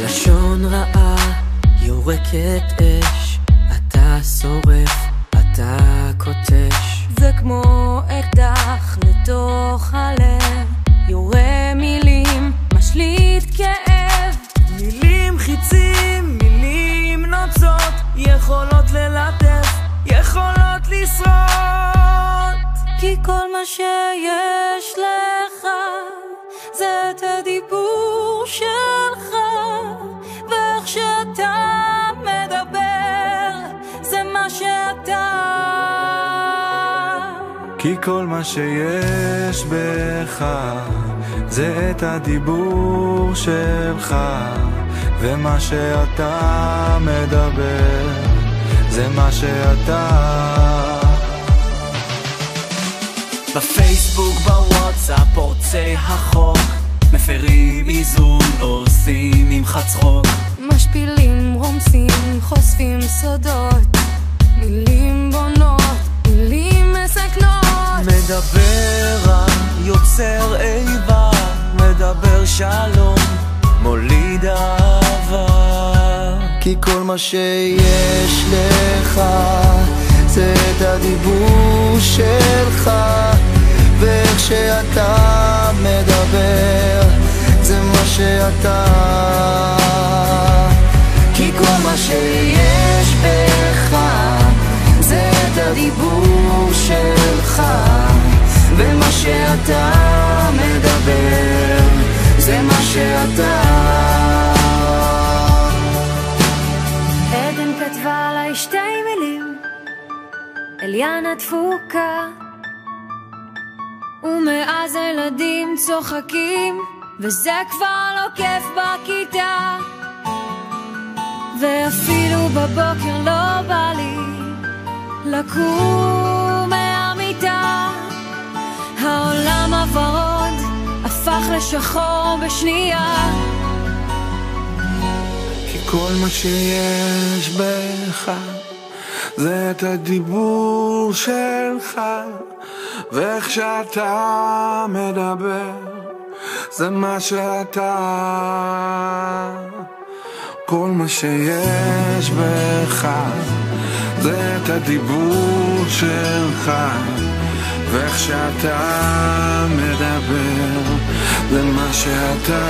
לשון רעה יורקת אש, אתה שורף, אתה קוטש. זה כמו אקדח לתוך הלב, יורה מילים, משליט כאב. מילים חיצים, מילים נוצות, יכולות ללטף, יכולות לשרוד. כי כל מה שיש לך זה את הדיבור שלך, ואיך שאתה מדבר זה מה שאתה. כי כל מה שיש בך זה את הדיבור שלך, ומה שאתה מדבר זה מה שאתה. בפייסבוק, בוואטסאפ, פורצי החוק, מפרים איזון, עושים עם חצחוק. משפילים, רומסים, חושפים סודות, מילים בונות, מילים מסכנות. מדבר רע, יוצר איבה, מדבר שלום, מוליד אהבה. כי כל מה שיש לך זה את הדיבור שלך, ואיך שאתה מדבר זה מה שאתה. כי כל מה שיש בך זה את הדיבור שלך, ומה שאתה מדבר זה מה שאתה. עדן כתבה עליי שתי מילים, אליאנה דפוקה, ומאז הילדים צוחקים וזה כבר לא כיף בכיתה, ואפילו בבוקר לא בא לי לקום מהמיטה. העולם הוורוד הפך לשחור בשנייה. כי כל מה שיש בך זה את הדיבור שלך, ואיך שאתה מדבר זה מה שאתה. כל מה שיש בך זה את הדיבור שלך, ואיך שאתה מדבר זה מה שאתה.